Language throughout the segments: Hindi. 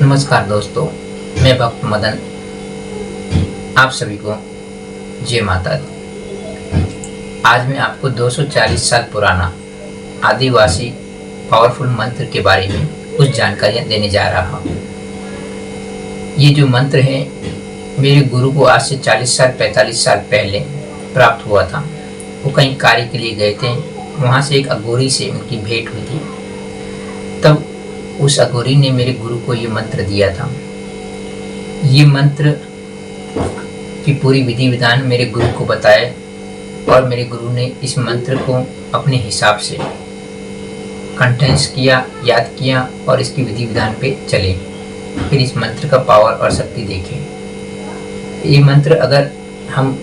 नमस्कार दोस्तों, मैं भक्त मदन आप सभी को जय माता दी। आज मैं आपको 240 साल पुराना आदिवासी पावरफुल मंत्र के बारे में कुछ जानकारियाँ देने जा रहा हूँ। ये जो मंत्र है मेरे गुरु को आज से 40 साल 45 साल पहले प्राप्त हुआ था। वो कहीं कार्य के लिए गए थे, वहाँ से एक अघोरी से उनकी भेंट हुई थी। तब उस अघोरी ने मेरे गुरु को ये मंत्र दिया था। ये मंत्र की पूरी विधि विधान मेरे गुरु को बताए और मेरे गुरु ने इस मंत्र को अपने हिसाब से कंठस्थ किया, याद किया और इसकी विधि विधान पे चले। फिर इस मंत्र का पावर और शक्ति देखें। ये मंत्र अगर हम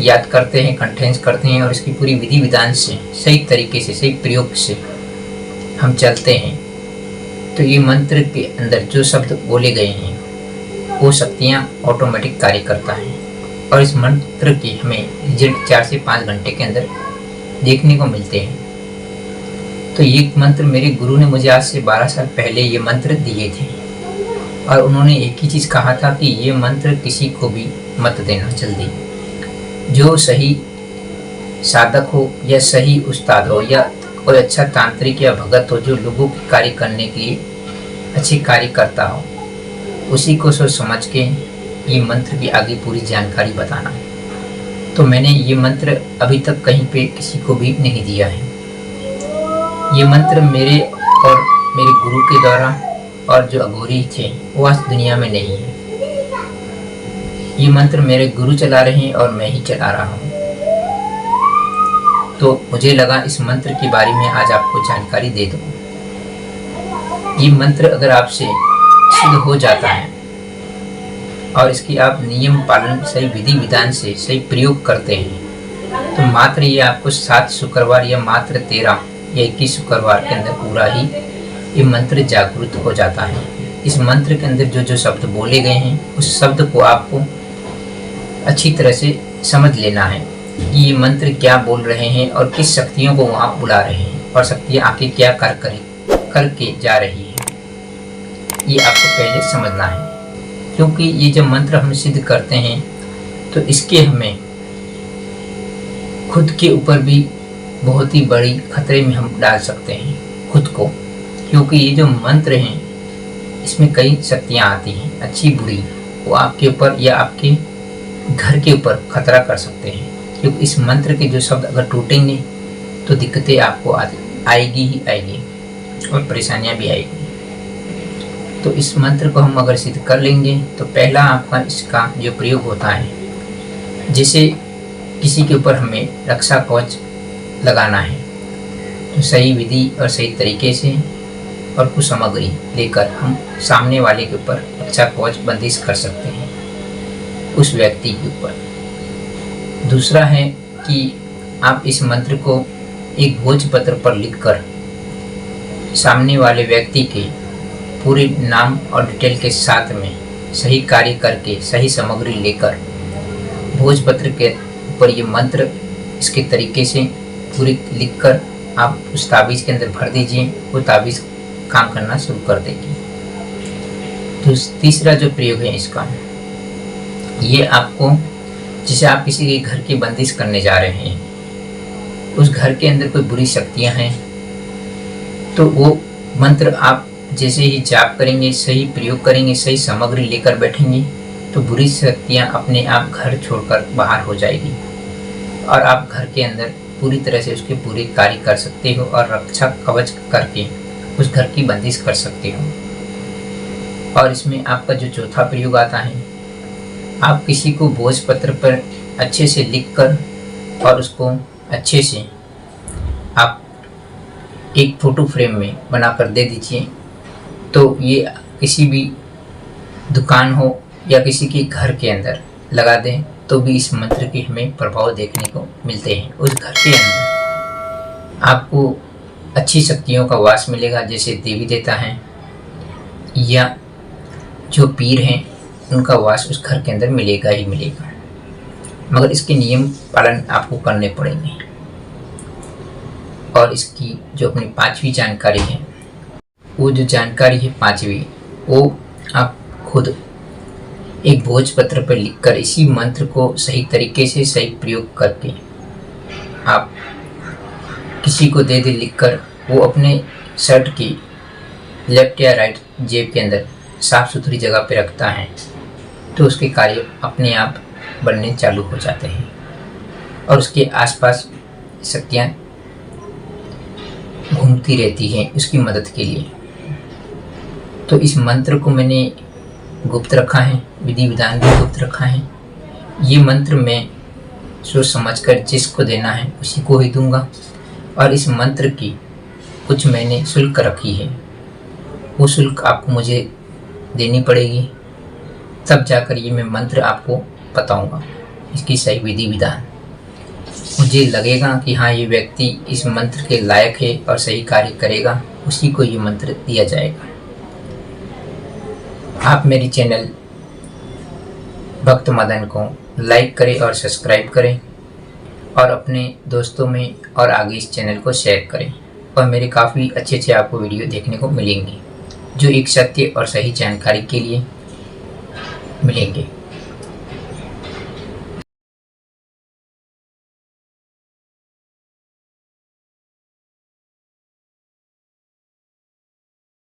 याद करते हैं, कंठस्थ करते हैं और इसकी पूरी विधि विधान से सही तरीके से, सही प्रयोग से हम चलते हैं तो ये मंत्र के अंदर जो शब्द बोले गए हैं वो शक्तियाँ ऑटोमेटिक कार्य करता है और इस मंत्र की हमें रिजल्ट 4 से 5 घंटे के अंदर देखने को मिलते हैं। तो ये मंत्र मेरे गुरु ने मुझे आज से 12 साल पहले ये मंत्र दिए थे और उन्होंने एक ही चीज़ कहा था कि ये मंत्र किसी को भी मत देना जल्दी। जो सही साधक हो या सही उस्ताद हो या कोई अच्छा तांत्रिक या भगत हो जो लोगों के कार्य करने के लिए अच्छे कार्य करता हो, उसी को सोच समझ के ये मंत्र की आगे पूरी जानकारी बताना है। तो मैंने ये मंत्र अभी तक कहीं पे किसी को भी नहीं दिया है। ये मंत्र मेरे और मेरे गुरु के द्वारा और जो अघोरी थे वो आज दुनिया में नहीं है। ये मंत्र मेरे गुरु चला रहे हैं और मैं ही चला रहा हूँ। तो मुझे लगा इस मंत्र के बारे में आज आपको जानकारी दे दूँ। ये मंत्र अगर आपसे सिद्ध हो जाता है और इसकी आप नियम पालन सही विधि विधान से सही प्रयोग करते हैं तो मात्र ये आपको 7 शुक्रवार या मात्र 13 या 21 शुक्रवार के अंदर पूरा ही ये मंत्र जागृत हो जाता है। इस मंत्र के अंदर जो जो शब्द बोले गए हैं उस शब्द को आपको अच्छी तरह से समझ लेना है कि ये मंत्र क्या बोल रहे हैं और किस शक्तियों को आप बुला रहे हैं और शक्तियाँ आके क्या करके जा रही है, ये आपको पहले समझना है। क्योंकि ये जब मंत्र हम सिद्ध करते हैं तो इसके हमें खुद के ऊपर भी बहुत ही बड़ी खतरे में हम डाल सकते हैं खुद को। क्योंकि ये जो मंत्र हैं इसमें कई शक्तियाँ आती हैं, अच्छी बुरी, वो आपके ऊपर या आपके घर के ऊपर खतरा कर सकते हैं। क्योंकि इस मंत्र के जो शब्द अगर टूटेंगे तो दिक्कतें आपको आएगी ही आएगी और परेशानियां भी आएगी। तो इस मंत्र को हम अगर सिद्ध कर लेंगे तो पहला आपका इसका जो प्रयोग होता है, जैसे किसी के ऊपर हमें रक्षा कवच लगाना है तो सही विधि और सही तरीके से और कुछ सामग्री लेकर हम सामने वाले के ऊपर रक्षा कवच बंदिश कर सकते हैं उस व्यक्ति के ऊपर। दूसरा है कि आप इस मंत्र को एक भोजपत्र पर लिखकर सामने वाले व्यक्ति के पूरे नाम और डिटेल के साथ में सही कार्य करके सही सामग्री लेकर भोजपत्र के ऊपर ये मंत्र इसके तरीके से पूरी लिखकर आप उस ताबीज़ के अंदर भर दीजिए। वो ताबीज़ काम करना शुरू कर देगी। तो तीसरा जो प्रयोग है इसका, ये आपको जैसे आप किसी के घर की बंदिश करने जा रहे हैं, उस घर के अंदर कोई बुरी शक्तियां हैं तो वो मंत्र आप जैसे ही जाप करेंगे, सही प्रयोग करेंगे, सही सामग्री लेकर बैठेंगे तो बुरी शक्तियां अपने आप घर छोड़कर बाहर हो जाएगी और आप घर के अंदर पूरी तरह से उसके पूरे कार्य कर सकते हो और रक्षा कवच करके उस घर की बंदिश कर सकते हो। और इसमें आपका जो चौथा प्रयोग आता है, आप किसी को भोजपत्र पर अच्छे से लिखकर और उसको अच्छे से आप एक फ़ोटो फ्रेम में बनाकर दे दीजिए। तो ये किसी भी दुकान हो या किसी के घर के अंदर लगा दें तो भी इस मंत्र के हमें प्रभाव देखने को मिलते हैं। उस घर के अंदर आपको अच्छी शक्तियों का वास मिलेगा, जैसे देवी देवता हैं या जो पीर हैं उनका वास उस घर के अंदर मिलेगा ही मिलेगा। मगर इसके नियम पालन आपको करने पड़ेंगे। और इसकी जो अपनी 5वीं जानकारी है, वो जो जानकारी है 5वीं, वो आप खुद एक भोजपत्र पर लिखकर इसी मंत्र को सही तरीके से सही प्रयोग करके आप किसी को दे दे लिखकर, वो अपने शर्ट की लेफ्ट या राइट जेब के अंदर साफ सुथरी जगह पे रखता है, तो उसके कार्य अपने आप बनने चालू हो जाते हैं और उसके आसपास शक्तियाँ घूमती रहती हैं उसकी मदद के लिए। तो इस मंत्र को मैंने गुप्त रखा है, विधि विधान भी गुप्त रखा है। ये मंत्र मैं सोच समझकर जिसको देना है उसी को ही दूंगा, और इस मंत्र की कुछ मैंने शुल्क रखी है, वो शुल्क आपको मुझे देनी पड़ेगी, तब जाकर ये मैं मंत्र आपको बताऊंगा, इसकी सही विधि विधान। मुझे लगेगा कि हाँ ये व्यक्ति इस मंत्र के लायक है और सही कार्य करेगा, उसी को ये मंत्र दिया जाएगा। आप मेरी चैनल भक्त मदन को लाइक करें और सब्सक्राइब करें और अपने दोस्तों में और आगे इस चैनल को शेयर करें, और मेरे काफ़ी अच्छे आपको वीडियो देखने को मिलेंगे जो एक सत्य और सही जानकारी के लिए मिलेंगे।